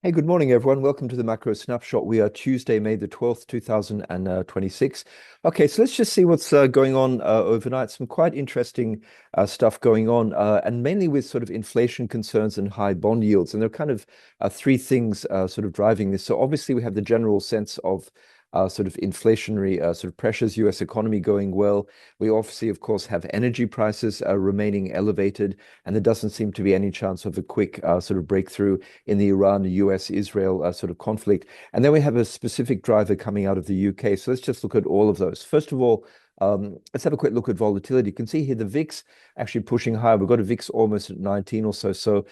Hey, good morning, everyone. Welcome to the Macro Snapshot. We are Tuesday, May the 12th, 2026. Okay, so let's just see what's going on overnight. Some quite interesting stuff going on, and mainly with sort of inflation concerns and high bond yields. And there are kind of three things sort of driving this. So obviously, we have the general sense of sort of inflationary sort of pressures, US economy going well. We obviously, of course, have energy prices remaining elevated, and there doesn't seem to be any chance of a quick sort of breakthrough in the Iran, US, Israel sort of conflict. And then we have a specific driver coming out of the UK. So let's just look at all of those. First of all, let's have a quick look at volatility. You can see here the VIX actually pushing higher. We've got a VIX almost at 19 or so. So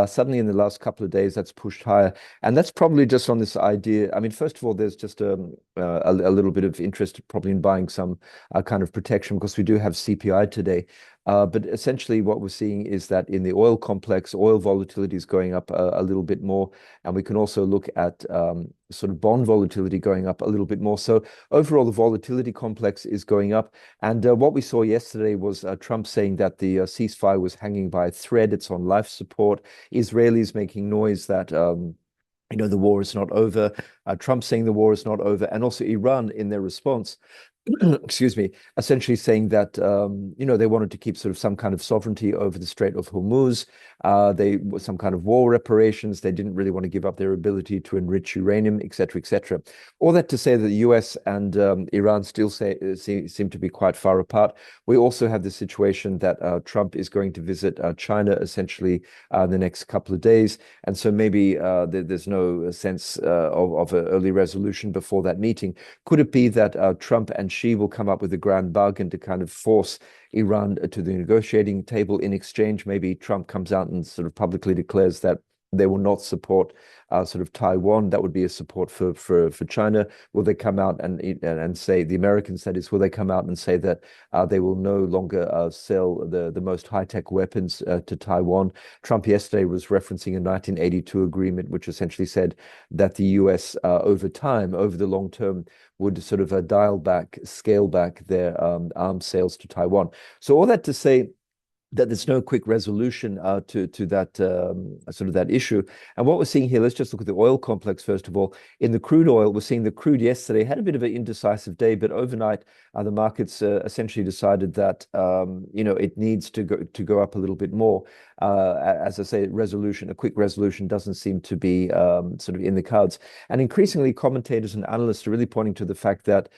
suddenly in the last couple of days, that's pushed higher. And that's probably just on this idea. I mean, first of all, there's just a little bit of interest probably in buying some kind of protection because we do have CPI today. But essentially, what we're seeing is that in the oil complex, oil volatility is going up a little bit more. And we can also look at sort of bond volatility going up a little bit more. So overall, the volatility complex is going up. And what we saw yesterday was Trump saying that the ceasefire was hanging by a thread. It's on life support. Israelis making noise that the war is not over. Trump saying the war is not over, and also Iran in their response, excuse me, essentially saying that they wanted to keep sort of some kind of sovereignty over the Strait of Hormuz. They were some kind of war reparations. They didn't really want to give up their ability to enrich uranium, et cetera, et cetera. All that to say that the US and Iran still seem to be quite far apart. We also have the situation that Trump is going to visit China essentially the next couple of days. And so maybe there's no sense of an early resolution before that meeting. Could it be that Trump and Xi will come up with a grand bargain to kind of force Iran to the negotiating table in exchange? Maybe Trump comes out and sort of publicly declares that they will not support sort of Taiwan. That would be a support for China. Will they come out and say, the Americans, that is, will they come out and say that they will no longer sell the most high-tech weapons to Taiwan? Trump yesterday was referencing a 1982 agreement, which essentially said that the US over time, over the long term, would sort of scale back their arms sales to Taiwan. So all that to say that there's no quick resolution to that sort of that issue. And what we're seeing here, let's just look at the oil complex first of all. In the crude oil, we're seeing the crude yesterday had a bit of an indecisive day, but overnight the markets essentially decided that it needs to go up a little bit more. As I say, a quick resolution doesn't seem to be sort of in the cards. And increasingly, commentators and analysts are really pointing to the fact that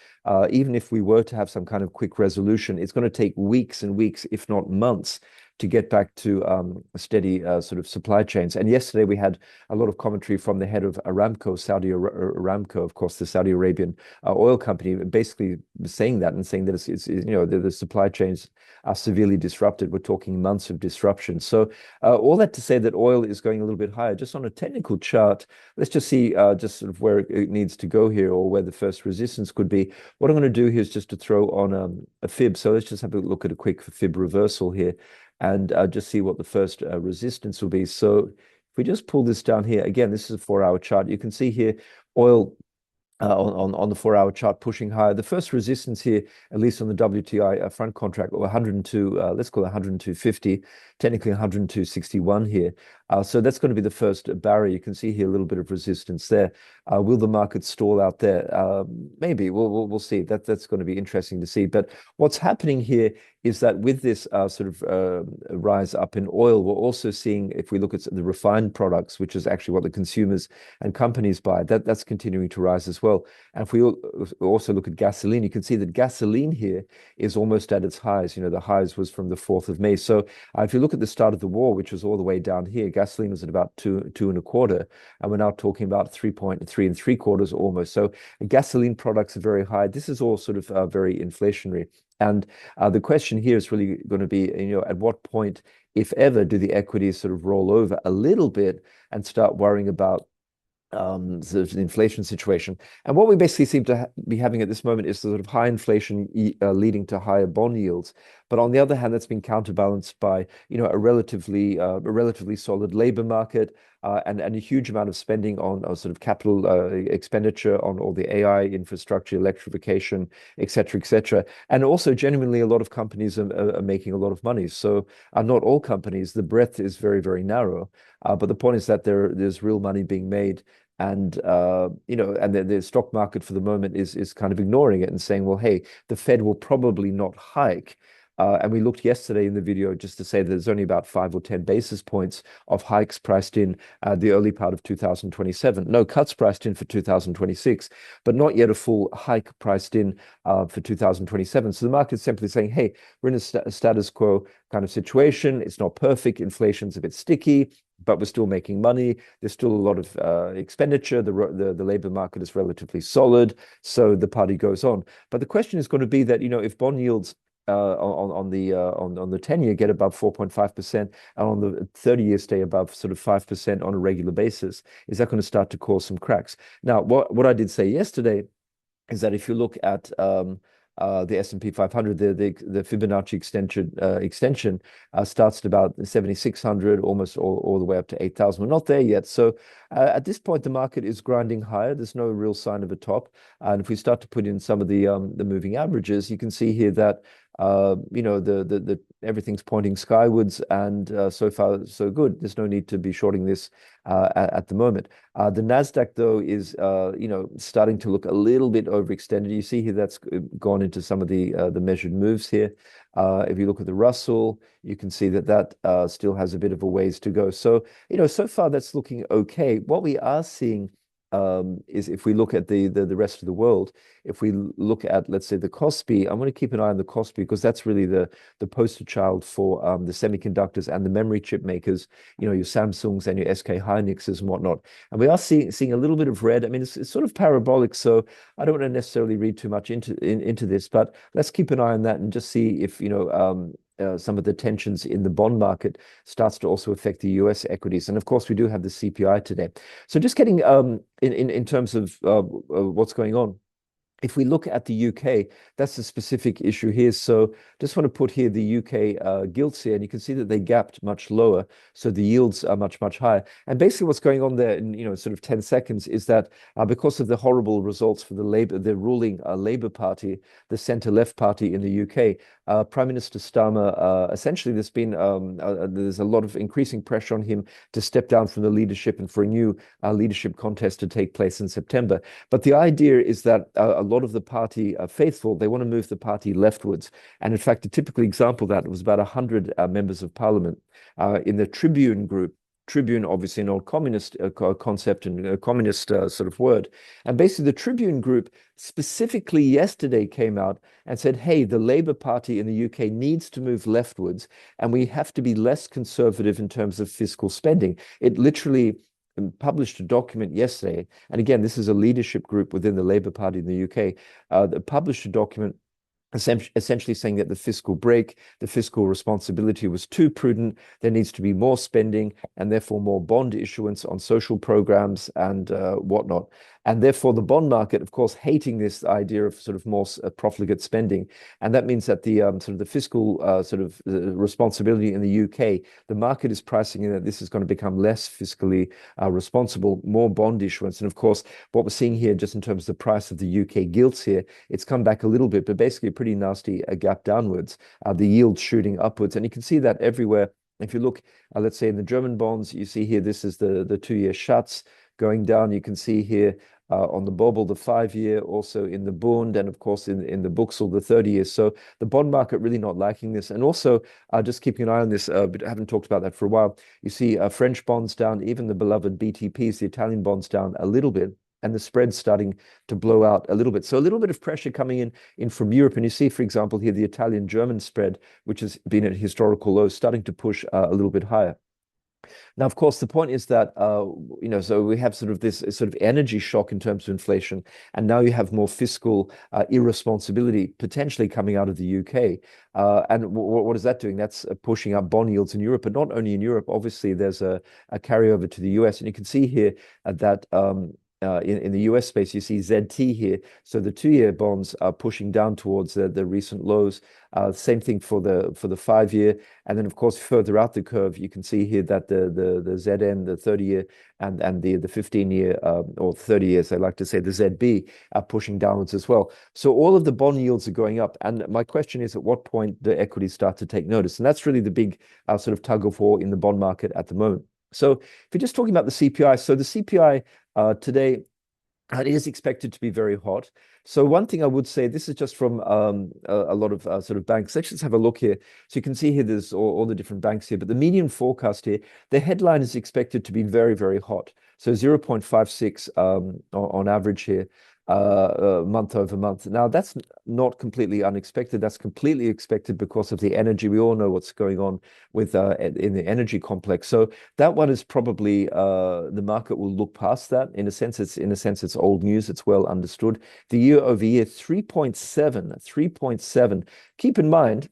even if we were to have some kind of quick resolution, it's going to take weeks and weeks, if not months, to get back to steady sort of supply chains. And yesterday we had a lot of commentary from the head of Aramco, Saudi Aramco, of course, the Saudi Arabian oil company, basically saying that and saying that it's the supply chains are severely disrupted. We're talking months of disruption. So all that to say that oil is going a little bit higher. Just on a technical chart, let's just see just sort of where it needs to go here, or where the first resistance could be. What I'm going to do here is just to throw on a fib. So let's just have a look at a quick fib reversal here, and just see what the first resistance will be. So if we just pull this down here, again, this is a 4-hour chart. You can see here oil on the 4-hour chart pushing higher. The first resistance here, at least on the WTI front contract, or 102, let's call it 102.50, technically 102.61 here. So that's going to be the first barrier. You can see here a little bit of resistance there. Will the market stall out there? Maybe. We'll see. That's going to be interesting to see. But what's happening here is that with this sort of rise up in oil, we're also seeing, if we look at the refined products, which is actually what the consumers and companies buy, that's continuing to rise as well. And if we also look at gasoline, you can see that gasoline here is almost at its highs. The highs was from the 4th of May. So if you look at the start of the war, which was all the way down here, gasoline was at about 2.25, and we're now talking about 3.375 almost. So gasoline products are very high. This is all sort of very inflationary. And the question here is really going to be, at what point, if ever, do the equities sort of roll over a little bit and start worrying about sort of the inflation situation? And what we basically seem to be having at this moment is the sort of high inflation leading to higher bond yields. But on the other hand, that's been counterbalanced by, a relatively solid labor market, and a huge amount of spending on sort of capital expenditure on all the AI infrastructure, electrification, et cetera, et cetera. And also, genuinely, a lot of companies are making a lot of money. So, not all companies, the breadth is very, very narrow. But the point is that there's real money being made. And and the stock market for the moment is kind of ignoring it and saying, well, hey, the Fed will probably not hike. And we looked yesterday in the video just to say that there's only about 5 or 10 basis points of hikes priced in the early part of 2027. No cuts priced in for 2026, but not yet a full hike priced in for 2027. So the market's simply saying, hey, we're in a status quo kind of situation. It's not perfect. Inflation's a bit sticky, but we're still making money. There's still a lot of expenditure. The labor market is relatively solid. So the party goes on. But the question is going to be that, if bond yields on the 10-year get above 4.5% and on the 30-year stay above sort of 5% on a regular basis, is that going to start to cause some cracks? Now, what I did say yesterday is that if you look at the S&P 500, the Fibonacci extension starts at about 7,600, almost all the way up to 8,000. We're not there yet. So at this point, the market is grinding higher. There's no real sign of a top. And if we start to put in some of the moving averages, you can see here that the everything's pointing skywards, and so far so good. There's no need to be shorting this at the moment. The Nasdaq though is starting to look a little bit overextended. You see here that's gone into some of the measured moves here. If you look at the Russell, you can see that still has a bit of a ways to go. So so far that's looking okay. What we are seeing is, if we look at the rest of the world, if we look at, let's say, the Kospi, I'm going to keep an eye on the Kospi because that's really the poster child for the semiconductors and the memory chip makers, your Samsungs and your SK Hynixes and whatnot. And we are seeing a little bit of red. I mean, it's sort of parabolic, so I don't want to necessarily read too much into this, but let's keep an eye on that and just see if some of the tensions in the bond market starts to also affect the US equities. And of course, we do have the CPI today. So just getting in terms of what's going on. If we look at the UK, that's a specific issue here. So just want to put here the UK gilts here, and you can see that they gapped much lower. So the yields are much, much higher. And basically what's going on there in, sort of 10 seconds is that because of the horrible results for the ruling Labour Party, the centre-left party in the UK, Prime Minister Starmer, essentially there's a lot of increasing pressure on him to step down from the leadership and for a new leadership contest to take place in September. But the idea is that a lot of the party faithful, they want to move the party leftwards. And in fact, a typical example of that was about 100 members of parliament in the Tribune group. Tribune, obviously an old communist concept and a communist sort of word. And basically the Tribune group specifically yesterday came out and said, hey, the Labour Party in the UK needs to move leftwards and we have to be less conservative in terms of fiscal spending. It literally published a document yesterday. And again, this is a leadership group within the Labour Party in the UK that published a document essentially saying that the fiscal break, the fiscal responsibility was too prudent. There needs to be more spending and therefore more bond issuance on social programs and whatnot. And therefore the bond market, of course, hating this idea of sort of more profligate spending. And that means that the sort of the fiscal responsibility in the UK, the market is pricing in that this is going to become less fiscally responsible, more bond issuance. And of course, what we're seeing here, just in terms of the price of the UK gilts here, it's come back a little bit, but basically a pretty nasty gap downwards, the yield shooting upwards. And you can see that everywhere. If you look, let's say in the German bonds, you see here, this is the 2-year Schatz going down. You can see here on the Bobble, the 5-year, also in the Bund, and of course in the Buxel, the 30 years. So the bond market really not liking this. And also just keeping an eye on this, but I haven't talked about that for a while. You see French bonds down, even the beloved BTPs, the Italian bonds down a little bit, and the spread's starting to blow out a little bit. So a little bit of pressure coming in from Europe. And you see, for example, here, the Italian-German spread, which has been at historical lows, starting to push a little bit higher. Now, of course, the point is that, so we have sort of this sort of energy shock in terms of inflation, and now you have more fiscal irresponsibility potentially coming out of the UK. And what is that doing? That's pushing up bond yields in Europe, but not only in Europe. Obviously, there's a carryover to the US. And you can see here that in the US space, you see ZT here. So the 2-year bonds are pushing down towards the recent lows. Same thing for the 5-year, and then of course further out the curve, you can see here that the ZN, the 30-year, and the 15-year or 30 years, they like to say the ZB are pushing downwards as well. So all of the bond yields are going up, and my question is, at what point do equities start to take notice? And that's really the big sort of tug of war in the bond market at the moment. So if you're just talking about the CPI, so the CPI today, it is expected to be very hot. So one thing I would say, this is just from a lot of sort of banks. Let's just have a look here. So you can see here, there's all the different banks here, but the median forecast here, the headline is expected to be very, very hot. So 0.56 on average here, month over month. Now, that's not completely unexpected. That's completely expected because of the energy. We all know what's going on with in the energy complex. So that one is probably the market will look past that. In a sense, it's old news. It's well understood. The year over year, 3.7. Keep in mind,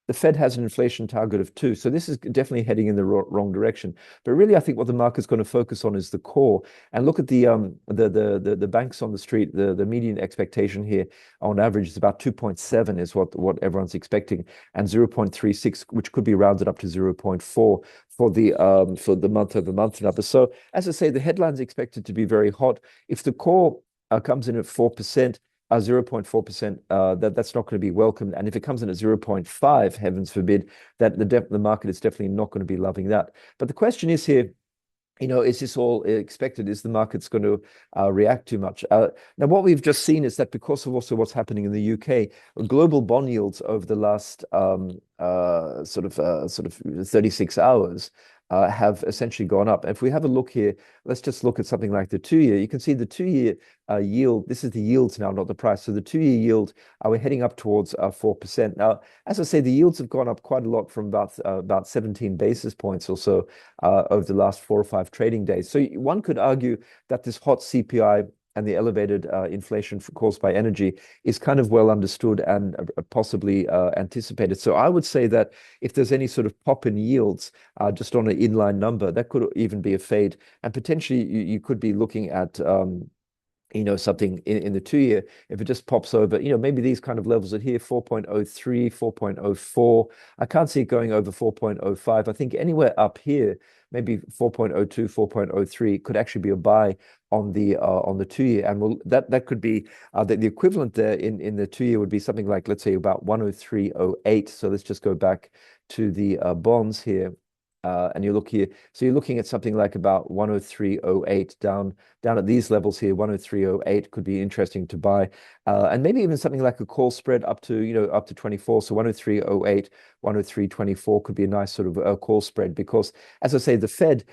the Fed has an inflation target of 2. So this is definitely heading in the wrong direction. But really, I think what the market's going to focus on is the core. And look at the banks on the street. The median expectation here on average is about 2.7 is what everyone's expecting, and 0.36, which could be rounded up to 0.4 for the month over month number. So as I say, the headline's expected to be very hot. If the core comes in at 4%, 0.4%, that's not going to be welcomed. And if it comes in at 0.5, heavens forbid, that the market is definitely not going to be loving that. But the question is here, is this all expected? Is the market's going to react too much? Now, what we've just seen is that because of also what's happening in the UK, global bond yields over the last sort of 36 hours have essentially gone up. If we have a look here, let's just look at something like the 2-year. You can see the 2-year yield. This is the yields now, not the price. So the 2-year yield, we're heading up towards 4%. Now, as I say, the yields have gone up quite a lot from about 17 basis points or so over the last 4 or 5 trading days. So one could argue that this hot CPI and the elevated inflation caused by energy is kind of well understood and possibly anticipated. So I would say that if there's any sort of pop in yields just on an inline number, that could even be a fade. And potentially you could be looking at something in the 2-year, if it just pops over, maybe these kind of levels are here, 4.03, 4.04. I can't see it going over 4.05. I think anywhere up here, maybe 4.02, 4.03 could actually be a buy on the 2-year, and that could be the equivalent there in the 2-year would be something like, let's say, about 103.08. So let's just go back to the bonds here. And you look here, so you're looking at something like about 103.08 down at these levels here. 103.08 could be interesting to buy, and maybe even something like a call spread up to 24. So 103.08, 103.24 could be a nice sort of call spread, because, as I say, the Fed,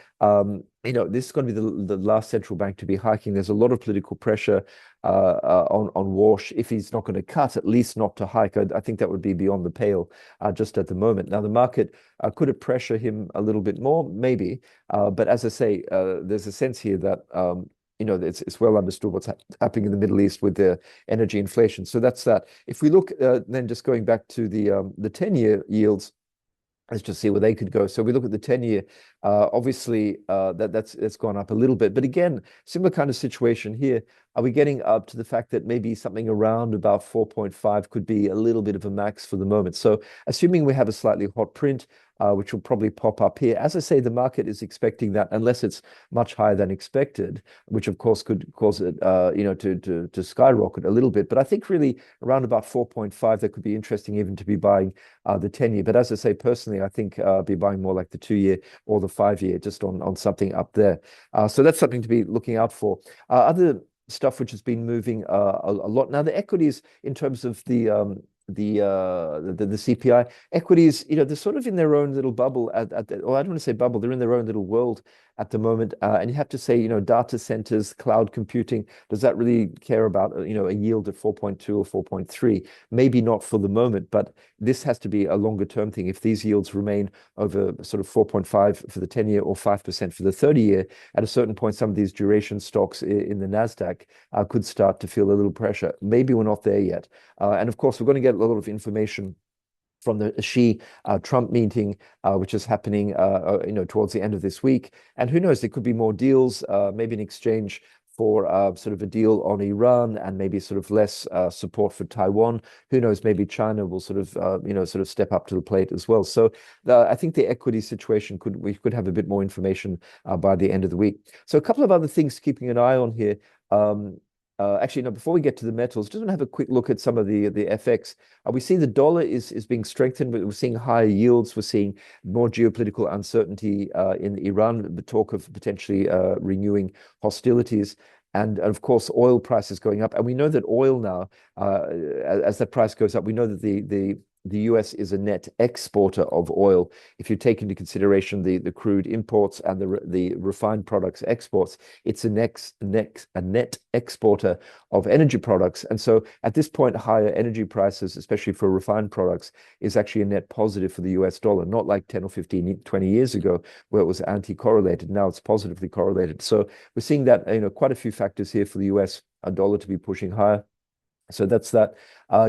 this is going to be the last central bank to be hiking. There's a lot of political pressure on Walsh. If he's not going to cut, at least not to hike. I think that would be beyond the pale just at the moment. Now, the market could it pressure him a little bit more? Maybe. But as I say, there's a sense here that it's well understood what's happening in the Middle East with the energy inflation. So that's that. If we look then just going back to the 10-year yields, let's just see where they could go. So we look at the 10-year. Obviously, that's gone up a little bit. But again, similar kind of situation here. Are we getting up to the fact that maybe something around about 4.5 could be a little bit of a max for the moment? So assuming we have a slightly hot print, which will probably pop up here. As I say, the market is expecting that, unless it's much higher than expected, which of course could cause it, to skyrocket a little bit. But I think really around about 4.5, that could be interesting even to be buying the 10-year. But as I say, personally, I think be buying more like the 2-year or the 5-year, just on something up there. So that's something to be looking out for. Other stuff which has been moving a lot now, the equities in terms of the CPI equities, they're sort of in their own little bubble or I don't want to say bubble, they're in their own little world at the moment. And you have to say, data centers, cloud computing, does that really care about, a yield of 4.2 or 4.3? Maybe not for the moment, but this has to be a longer term thing. If these yields remain over sort of 4.5 for the 10-year or 5% for the 30-year, at a certain point, some of these duration stocks in the NASDAQ could start to feel a little pressure. Maybe we're not there yet. And of course, we're going to get a lot of information from the Xi-Trump meeting, which is happening, towards the end of this week. And who knows, there could be more deals, maybe an exchange for sort of a deal on Iran and maybe sort of less support for Taiwan. Who knows? Maybe China will sort of sort of step up to the plate as well. So I think the equity situation we could have a bit more information by the end of the week. So a couple of other things keeping an eye on here. Actually, no, before we get to the metals, just want to have a quick look at some of the FX. We see the dollar is being strengthened, but we're seeing higher yields. We're seeing more geopolitical uncertainty in Iran, the talk of potentially renewing hostilities. And of course, oil prices going up. And we know that oil now, as that price goes up, we know that the US is a net exporter of oil. If you take into consideration the crude imports and the refined products exports, it's a net exporter of energy products. And so at this point, higher energy prices, especially for refined products, is actually a net positive for the US dollar, not like 10 or 15, 20 years ago, where it was anti-correlated. Now it's positively correlated. So we're seeing that, quite a few factors here for the US dollar to be pushing higher. So that's that.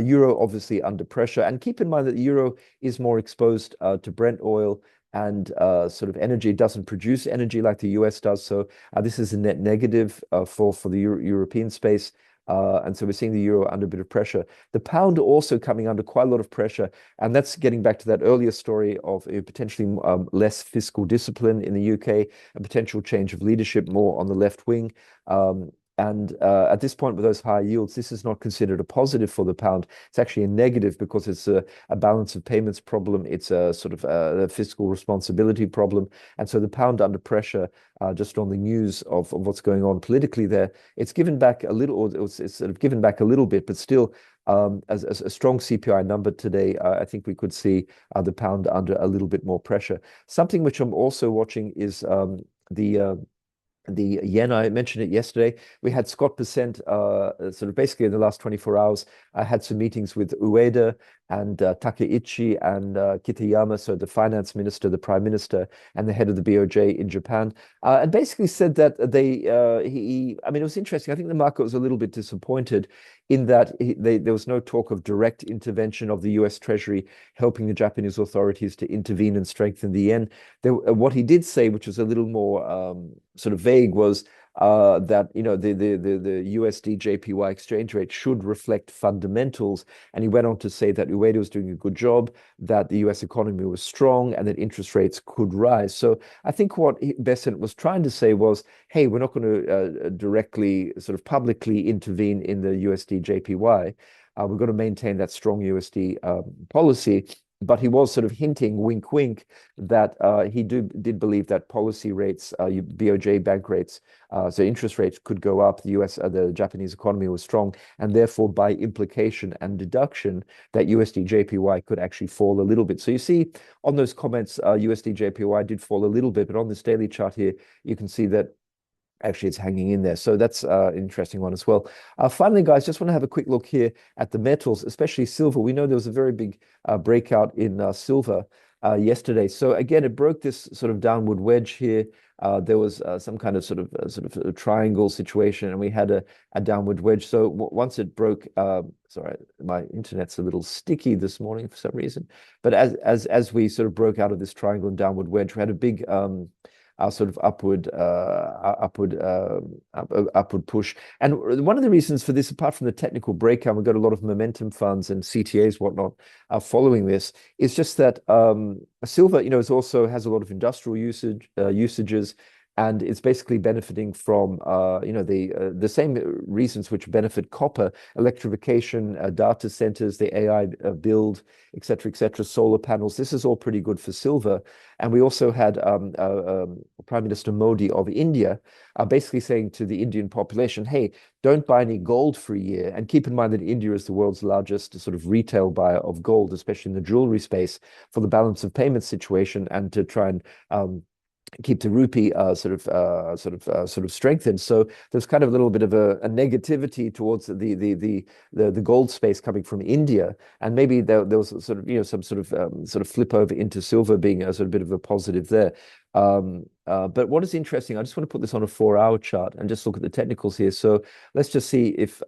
Euro obviously under pressure. And keep in mind that the euro is more exposed to Brent oil and sort of energy. It doesn't produce energy like the US does. So this is a net negative for the European space. And so we're seeing the euro under a bit of pressure. The pound also coming under quite a lot of pressure. And that's getting back to that earlier story of potentially less fiscal discipline in the UK, a potential change of leadership more on the left wing. And at this point, with those high yields, this is not considered a positive for the pound. It's actually a negative because it's a balance of payments problem. It's a sort of a fiscal responsibility problem. And so the pound under pressure, just on the news of what's going on politically there, it's given back a little, or it's sort of given back a little bit, but still, as a strong CPI number today, I think we could see the pound under a little bit more pressure. Something which I'm also watching is the yen. I mentioned it yesterday. We had Scott Bessent sort of basically in the last 24 hours. I had some meetings with Ueda and Takeichi and Kitayama, so the finance minister, the prime minister, and the head of the BOJ in Japan, and basically said that I mean, it was interesting. I think the market was a little bit disappointed in that there was no talk of direct intervention of the US Treasury helping the Japanese authorities to intervene and strengthen the yen. What he did say, which was a little more sort of vague, was that the USD JPY exchange rate should reflect fundamentals. And he went on to say that Ueda was doing a good job, that the US economy was strong, and that interest rates could rise. So I think what Bessent was trying to say was, hey, we're not going to directly sort of publicly intervene in the USD JPY. We're going to maintain that strong USD policy. But he was sort of hinting, wink, wink, that he did believe that policy rates, BOJ bank rates, so interest rates could go up. The Japanese economy was strong, and therefore, by implication and deduction, that USD JPY could actually fall a little bit. So you see on those comments, USD JPY did fall a little bit, but on this daily chart here, you can see that actually it's hanging in there. So that's an interesting one as well. Finally, guys, just want to have a quick look here at the metals, especially silver. We know there was a very big breakout in silver yesterday. So again, it broke this sort of downward wedge here. There was some kind of sort of a triangle situation, and we had a downward wedge. So once it broke, sorry, my internet's a little sticky this morning for some reason. But as we sort of broke out of this triangle and downward wedge, we had a big sort of upward push. And one of the reasons for this, apart from the technical breakout, we've got a lot of momentum funds and CTAs, whatnot, following this, is just that silver, is also has a lot of industrial usages. And it's basically benefiting from, the same reasons which benefit copper: electrification, data centers, the AI build, et cetera, solar panels. This is all pretty good for silver. And we also had Prime Minister Modi of India basically saying to the Indian population, hey, don't buy any gold for a year. And keep in mind that India is the world's largest sort of retail buyer of gold, especially in the jewelry space, for the balance of payment situation and to try and keep the rupee sort of strengthened. So there's kind of a little bit of a negativity towards the gold space coming from India, and maybe there was sort of some sort of flip over into silver being a sort of bit of a positive there. But what is interesting, I just want to put this on a 4-hour chart and just look at the technicals here. So let's just see if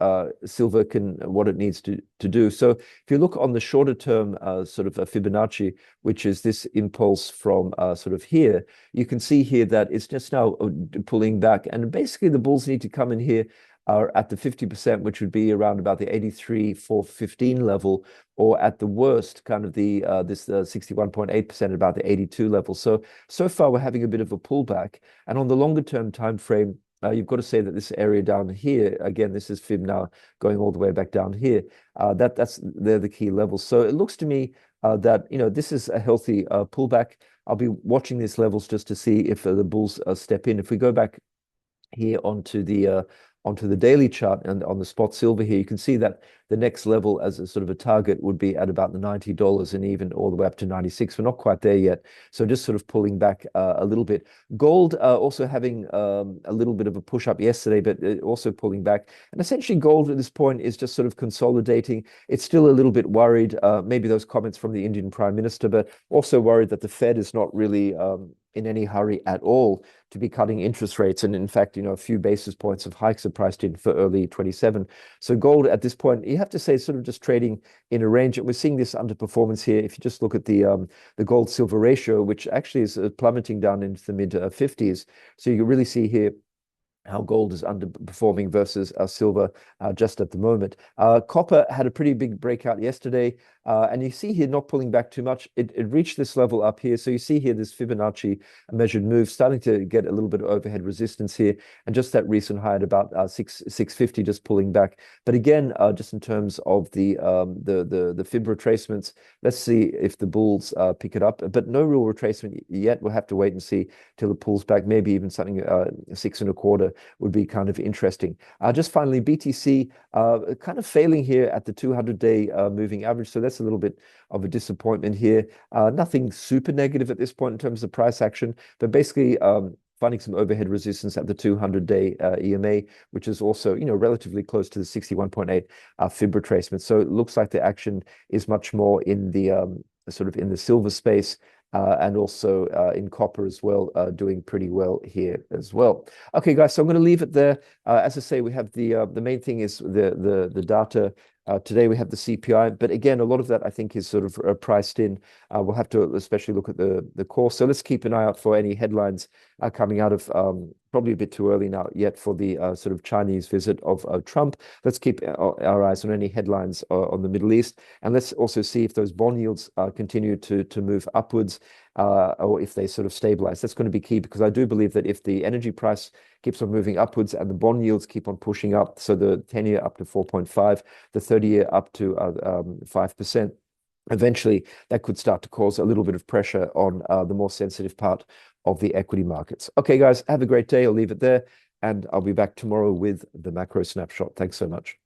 silver can what it needs to do. So if you look on the shorter term sort of a Fibonacci, which is this impulse from sort of here, you can see here that it's just now pulling back, and basically the bulls need to come in here are at the 50%, which would be around about the 83,415 level, or at the worst, kind of the this 61.8% about the 82 level. So far we're having a bit of a pullback, and on the longer term time frame, you've got to say that this area down here, again, this is Fib now going all the way back down here. They're the key levels. So it looks to me that this is a healthy pullback. I'll be watching these levels just to see if the bulls step in. If we go back here onto the daily chart and on the spot silver here, you can see that the next level as a sort of a target would be at about the $90 and even all the way up to 96. We're not quite there yet. So just sort of pulling back a little bit. Gold also having a little bit of a push up yesterday, but also pulling back. And essentially gold at this point is just sort of consolidating. It's still a little bit worried, maybe those comments from the Indian Prime Minister, but also worried that the Fed is not really in any hurry at all to be cutting interest rates. And in fact, a few basis points of hikes are priced in for early 27. So gold at this point, you have to say, sort of just trading in a range. We're seeing this underperformance here. If you just look at the gold silver ratio, which actually is plummeting down into the mid 50s. So you can really see here how gold is underperforming versus silver just at the moment. Copper had a pretty big breakout yesterday, and you see here not pulling back too much. It reached this level up here. So you see here this Fibonacci measured move starting to get a little bit of overhead resistance here, and just that recent high at about 650 just pulling back. But again, just in terms of the Fib retracements, let's see if the bulls pick it up. But no real retracement yet. We'll have to wait and see till it pulls back. Maybe even something 6.25 would be kind of interesting. Just finally, BTC kind of failing here at the 200-day moving average. So that's a little bit of a disappointment here. Nothing super negative at this point in terms of price action, but basically finding some overhead resistance at the 200-day EMA, which is also, relatively close to the 61.8 Fib retracement. So it looks like the action is much more in the sort of in the silver space. And also in copper as well, doing pretty well here as well. Okay, guys, so I'm going to leave it there. As I say, we have the main thing is the data. Today we have the CPI, but again, a lot of that I think is sort of priced in. We'll have to especially look at the core. So let's keep an eye out for any headlines coming out of probably a bit too early now yet for the sort of Chinese visit of Trump. Let's keep our eyes on any headlines on the Middle East, and let's also see if those bond yields continue to move upwards. Or if they sort of stabilize. That's going to be key, because I do believe that if the energy price keeps on moving upwards and the bond yields keep on pushing up, so the 10-year up to 4.5, the 30-year up to 5%, eventually that could start to cause a little bit of pressure on the more sensitive part of the equity markets. Okay, guys, have a great day. I'll leave it there, and I'll be back tomorrow with the macro snapshot. Thanks so much.